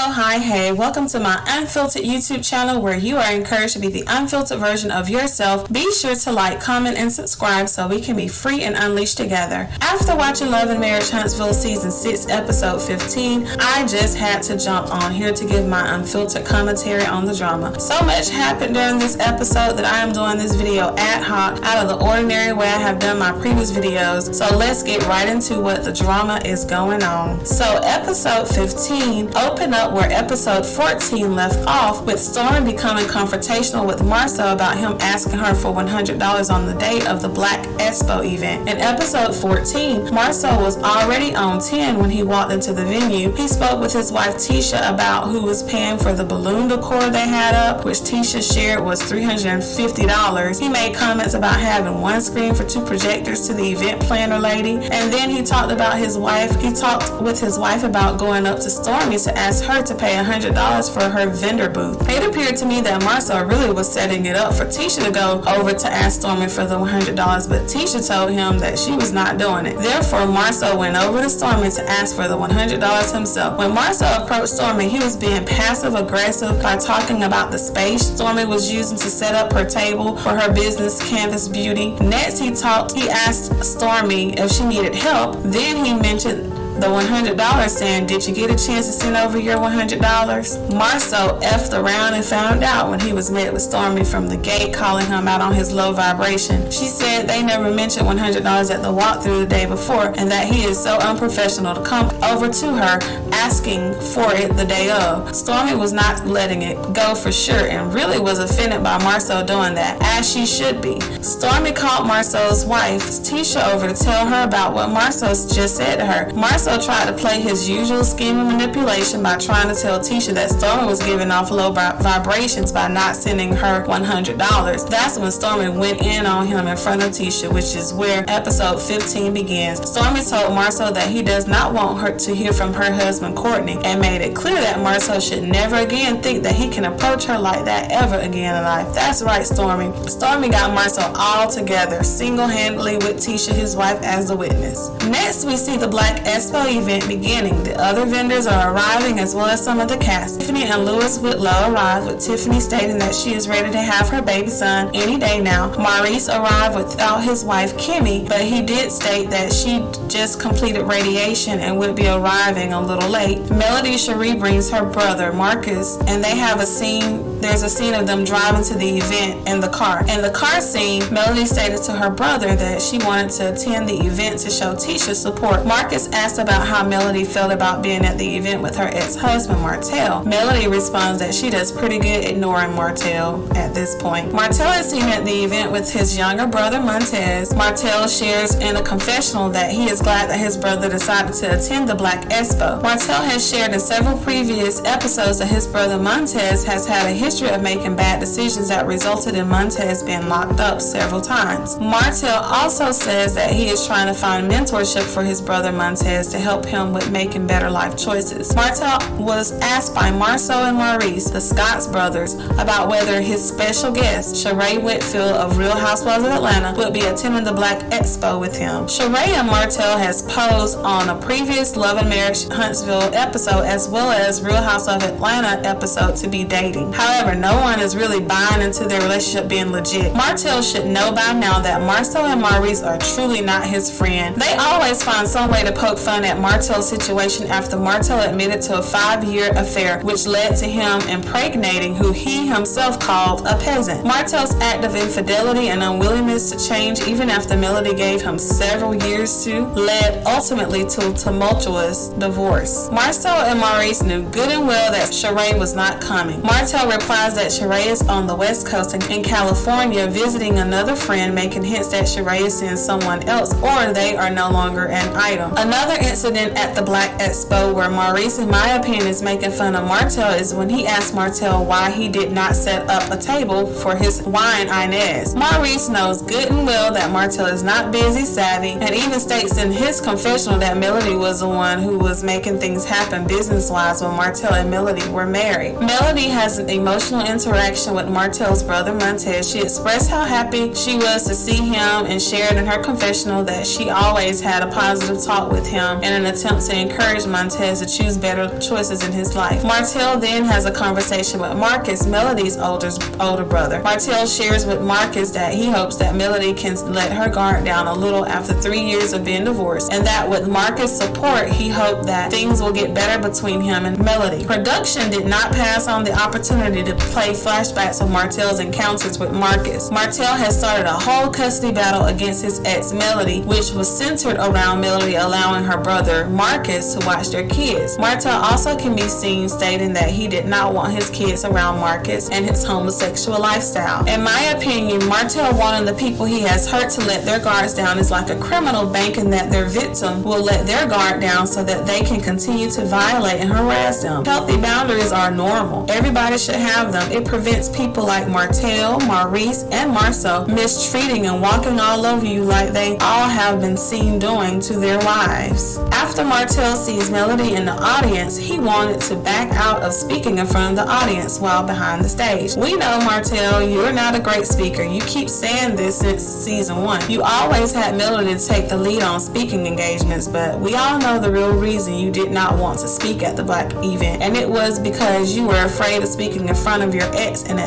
Hello, hi, hey, welcome to my Unfiltered YouTube channel where you are encouraged to be the unfiltered version of yourself. Be sure to like, comment, and subscribe so we can be free and unleashed together. After watching Love and Marriage Huntsville Season 6, Episode 15, I just had to jump on here to give my unfiltered commentary on the drama. So much happened during this episode that I am doing this video ad hoc, out of the ordinary way I have done my previous videos. So let's get right into what the drama is going on. So Episode 15 opened up where Episode 14 left off, with Stormi becoming confrontational with Marcel about him asking her for $100 on the day of the Black Expo event. In Episode 14, Marcel was already on 10 when he walked into the venue. He spoke with his wife Tisha about who was paying for the balloon decor they had up, which Tisha shared was $350. He made comments about having one screen for two projectors to the event planner lady, and then he talked about his wife. He talked with his wife about going up to Stormi to ask her to pay $100 for her vendor booth. It appeared to me that Marcel really was setting it up for Tisha to go over to ask Stormi for the $100, but Tisha told him that she was not doing it. Therefore, Marcel went over to Stormi to ask for the $100 himself. When Marcel approached Stormi, he was being passive aggressive by talking about the space Stormi was using to set up her table for her business, Canvas Beauty. Next, he asked Stormi if she needed help. Then he mentioned the $100, saying, "Did you get a chance to send over your $100? Marcel effed around and found out when he was met with Stormi from the gate, calling him out on his low vibration. She said they never mentioned $100 at the walkthrough the day before, and that he is so unprofessional to come over to her asking for it the day of. Stormi was not letting it go for sure, and really was offended by Marcel doing that, as she should be. Stormi called Marcel's wife, Tisha, over to tell her about what Marcel just said to her. Marcel tried to play his usual scheme of manipulation by trying to tell Tisha that Stormi was giving off low vibrations by not sending her $100. That's when Stormi went in on him in front of Tisha, which is where Episode 15 begins. Stormi told Marcel that he does not want her to hear from her husband Courtney, and made it clear that Marcel should never again think that he can approach her like that ever again in life. That's right, Stormi. Stormi got Marcel all together, single-handedly, with Tisha, his wife, as the witness. Next, we see the Black Expo event beginning. The other vendors are arriving, as well as some of the cast. Tiffany and Louis Whitlow arrived, with Tiffany stating that she is ready to have her baby son any day now. Maurice arrived without his wife Kimmy, but he did state that she just completed radiation and would be arriving a little late. Melody Cherie brings her brother Marcus, and they have a scene. There's a scene of them driving to the event in the car. In the car scene, Melody stated to her brother that she wanted to attend the event to show Tisha support. Marcus asked about how Melody felt about being at the event with her ex-husband Martel. Melody responds that she does pretty good ignoring Martel at this point. Martel is seen at the event with his younger brother Montez. Martel shares in a confessional that he is glad that his brother decided to attend the Black Expo. Martel has shared in several previous episodes that his brother Montez has had a history of making bad decisions that resulted in Montez being locked up several times. Martel also says that he is trying to find mentorship for his brother Montez to help him with making better life choices. Martel was asked by Marcel and Maurice, the Scotts brothers, about whether his special guest, Sheree Whitfield of Real Housewives of Atlanta, would be attending the Black Expo with him. Sheree and Martel has posed on a previous Love and Marriage Huntsville episode, as well as Real Housewives of Atlanta episode, to be dating. However, no one is really buying into their relationship being legit. Martel should know by now that Marcel and Maurice are truly not his friend. They always find some way to poke fun at Martel's situation after Martel admitted to a 5-year affair, which led to him impregnating who he himself called a peasant. Martel's act of infidelity and unwillingness to change, even after Melody gave him several years to, led ultimately to a tumultuous divorce. Marcel and Maurice knew good and well that Sheree was not coming. Martel replies that Sheree is on the West Coast in California visiting another friend, making hints that Sheree is seeing someone else, or they are no longer an item. Another incident at the Black Expo where Maurice, in my opinion, is making fun of Martel is when he asked Martel why he did not set up a table for his wine Inez. Maurice knows good and well that Martel is not busy savvy, and even states in his confessional that Melody was the one who was making things happen business-wise when Martel and Melody were married. Melody has an emotional emotional interaction with Martell's brother Montez, she expressed how happy she was to see him and shared in her confessional that she always had a positive talk with him in an attempt to encourage Montez to choose better choices in his life. Martell then has a conversation with Marcus, Melody's older brother. Martell shares with Marcus that he hopes that Melody can let her guard down a little after 3 years of being divorced, and that with Marcus' support, he hoped that things will get better between him and Melody. Production did not pass on the opportunity to play flashbacks of Martell's encounters with Marcus. Martell has started a whole custody battle against his ex Melody, which was centered around Melody allowing her brother Marcus to watch their kids. Martell also can be seen stating that he did not want his kids around Marcus and his homosexual lifestyle. In my opinion, Martell wanting the people he has hurt to let their guards down is like a criminal banking that their victim will let their guard down so that they can continue to violate and harass them. Healthy boundaries are normal. Everybody should have them. It prevents people like Martell, Maurice, and Marceau mistreating and walking all over you like they all have been seen doing to their wives. After Martell sees Melody in the audience, he wanted to back out of speaking in front of the audience while behind the stage. We know, Martell, you're not a great speaker. You keep saying this since season 1. You always had Melody to take the lead on speaking engagements, but we all know the real reason you did not want to speak at the Black event, and it was because you were afraid of speaking in front of your ex and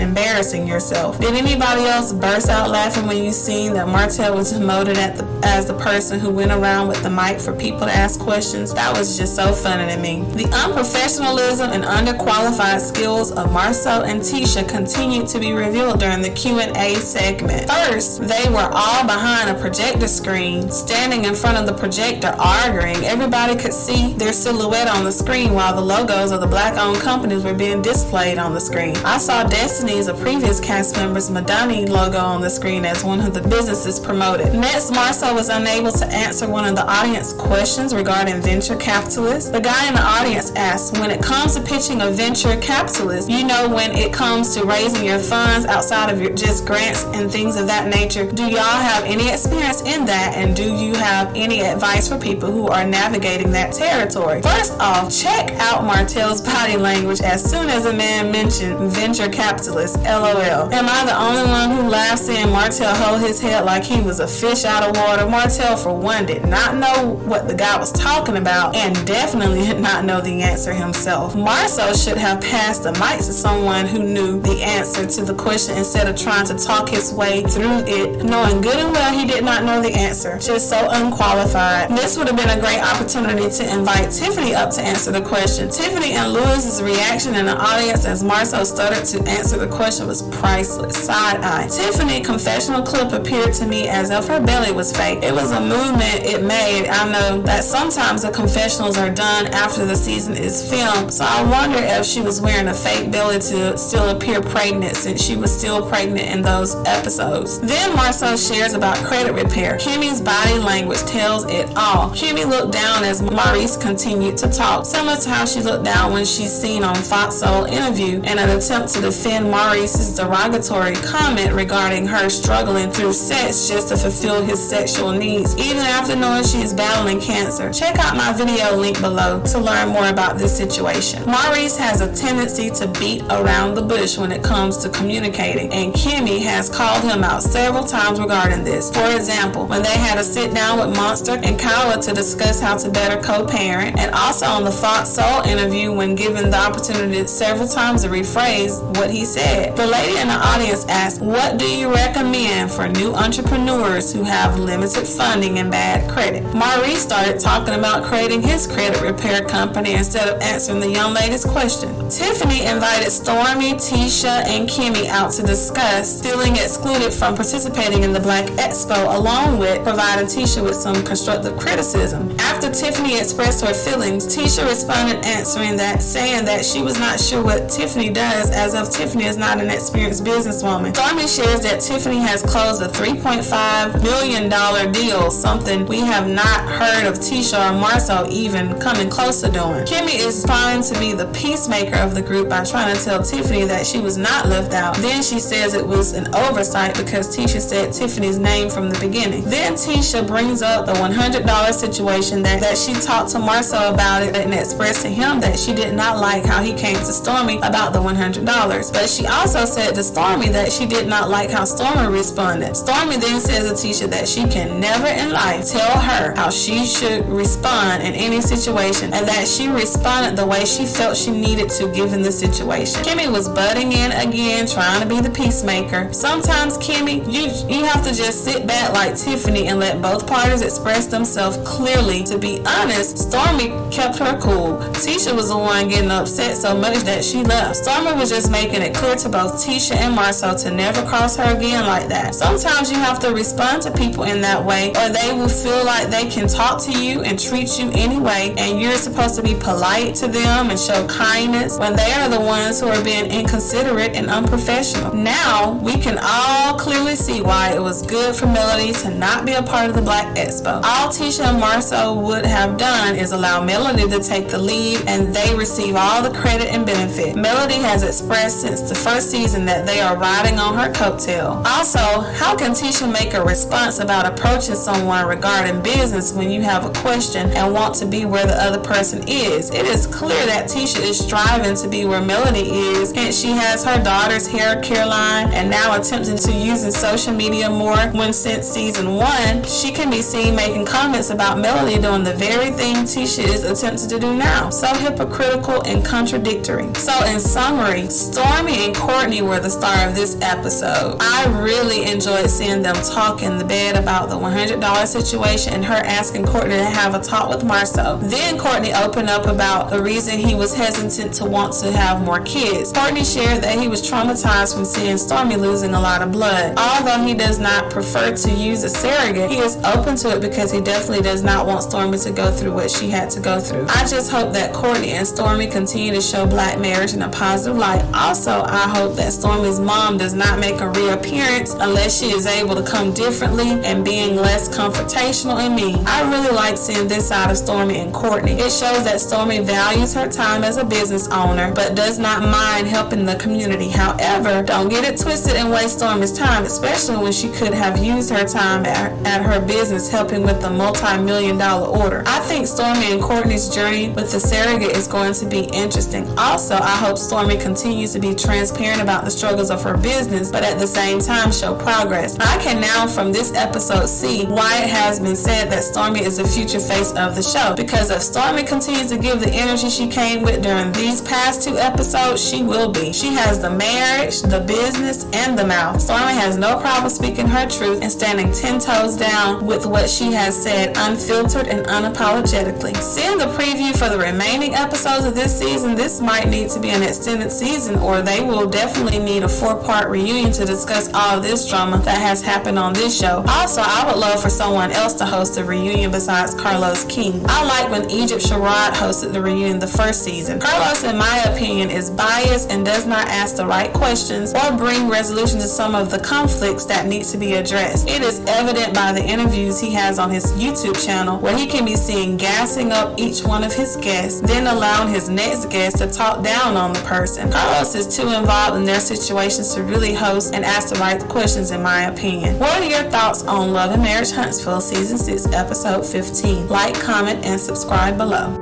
embarrassing yourself. Did anybody else burst out laughing when you seen that Martell was demoted as the person who went around with the mic for people to ask questions? That was just so funny to me. The unprofessionalism and underqualified skills of Marceau and Tisha continued to be revealed during the Q&A segment. First, they were all behind a projector screen, standing in front of the projector arguing. Everybody could see their silhouette on the screen while the logos of the Black-owned companies were being displayed on the screen. I saw Destiny's, a previous cast member's Madonna logo on the screen as one of the businesses promoted. Next, Marceau was unable to answer one of the audience questions regarding venture capitalists. The guy in the audience asked, when it comes to pitching a venture capitalist, you know, when it comes to raising your funds outside of your just grants and things of that nature, do y'all have any experience in that, and do you have any advice for people who are navigating that territory? First off, check out Martell's body language as soon as a man mentioned venture capitalist. LOL. Am I the only one who laughed seeing Martell hold his head like he was a fish out of water? Martell, for one, did not know what the guy was talking about and definitely did not know the answer himself. Marceau should have passed the mic to someone who knew the answer to the question instead of trying to talk his way through it, knowing good and well he did not know the answer. Just so unqualified. This would have been a great opportunity to invite Tiffany up to answer the question. Tiffany and Lewis's reaction in the audience as Marceau started to answer the question was priceless. Side eye. Tiffany's confessional clip appeared to me as if her belly was fake. It was a movement it made. I know that sometimes the confessionals are done after the season is filmed, so I wonder if she was wearing a fake belly to still appear pregnant, since she was still pregnant in those episodes. Then Marceau shares about credit repair. Kimmy's body language tells it all. Kimmy looked down as Maurice continued to talk, similar to how she looked down when she's seen on Fox Soul Interview in an attempt to defend Maurice's derogatory comment regarding her struggling through sex just to fulfill his sexual needs, even after knowing she is battling cancer. Check out my video link below to learn more about this situation. Maurice has a tendency to beat around the bush when it comes to communicating, and Kimmy has called him out several times regarding this. For example, when they had a sit down with Monster and Kyla to discuss how to better co-parent, and also on the Fox Soul Interview when given the opportunity several times to rephrase what he said. The lady in the audience asked, what do you recommend for new entrepreneurs who have limited funding and bad credit? Maurice started talking about creating his credit repair company instead of answering the young lady's question. Tiffany invited Stormi, Tisha, and Kimmy out to discuss feeling excluded from participating in the Black Expo, along with providing Tisha with some constructive criticism. After Tiffany expressed her feelings, Tisha responded answering that, saying that she was not sure what Tiffany does, as if Tiffany is not an experienced businesswoman. Stormi shares that Tiffany has closed a $3.5 million deal, something we have not heard of Tisha or Marceau even coming close to doing. Kimmy is trying to be the peacemaker of the group by trying to tell Tiffany that she was not left out. Then she says it was an oversight because Tisha said Tiffany's name from the beginning. Then Tisha brings up the $100 situation that she talked to Marceau about it and expressed to him that she did not like how he came to Stormi about about the $100. But she also said to Stormi that she did not like how Stormi responded. Stormi then says to Tisha that she can never in life tell her how she should respond in any situation, and that she responded the way she felt she needed to given the situation. Kimmy was butting in again, trying to be the peacemaker. Sometimes, Kimmy, you have to just sit back like Tiffany and let both parties express themselves clearly. To be honest, Stormi kept her cool. Tisha was the one getting upset so much that she left. Stormi was just making it clear to both Tisha and Marcel to never cross her again like that. Sometimes you have to respond to people in that way, or they will feel like they can talk to you and treat you anyway, and you're supposed to be polite to them and show kindness when they are the ones who are being inconsiderate and unprofessional. Now, we can all clearly see why it was good for Melody to not be a part of the Black Expo. All Tisha and Marcel would have done is allow Melody to take the lead, and they receive all the credit and benefit. Melody has expressed since the first season that they are riding on her coattail. Also, how can Tisha make a response about approaching someone regarding business when you have a question and want to be where the other person is? It is clear that Tisha is striving to be where Melody is, and she has her daughter's hair care line and now attempting to use social media more, when since season 1 she can be seen making comments about Melody doing the very thing Tisha is attempting to do now. So hypocritical and contradictory. So in summary, Stormi and Courtney were the star of this episode. I really enjoyed seeing them talk in the bed about the $100 situation and her asking Courtney to have a talk with Marcel. Then Courtney opened up about the reason he was hesitant to want to have more kids. Courtney shared that he was traumatized from seeing Stormi losing a lot of blood. Although he does not prefer to use a surrogate, he is open to it because he definitely does not want Stormi to go through what she had to go through. I just hope that Courtney and Stormi continue to show Black marriage in a positive light. Also, I hope that Stormi's mom does not make a reappearance unless she is able to come differently and being less confrontational and mean. I really like seeing this side of Stormi and Courtney. It shows that Stormi values her time as a business owner, but does not mind helping the community. However, don't get it twisted and waste Stormi's time, especially when she could have used her time at her business helping with the multi-million-dollar order. I think Stormi and Courtney's journey with the surrogate is going to be interesting. Also, I hope Stormi continues to be transparent about the struggles of her business, but at the same time show progress. I can now from this episode see why it has been said that Stormi is the future face of the show, because if Stormi continues to give the energy she came with during these past 2 episodes, she will be. She has the marriage, the business, and the mouth. Stormi has no problem speaking her truth and standing 10 toes down with what she has said, unfiltered and unapologetically. Seeing the preview for the remaining episodes of this season, this might need to be an extended season, or they will definitely need a 4-part reunion to discuss all of this drama that has happened on this show. Also, I would love for someone else to host a reunion besides Carlos King. I like when Egypt Sherrod hosted the reunion the first season. Carlos, in my opinion, is biased and does not ask the right questions or bring resolution to some of the conflicts that need to be addressed. It is evident by the interviews he has on his YouTube channel, where he can be seen gassing up each one of his guests, then allowing his next guest to talk down on the person. Carlos is too involved in their situations to really host and ask the right questions, in my opinion. What are your thoughts on Love and Marriage Huntsville Season 6, Episode 15? Like, comment, and subscribe below.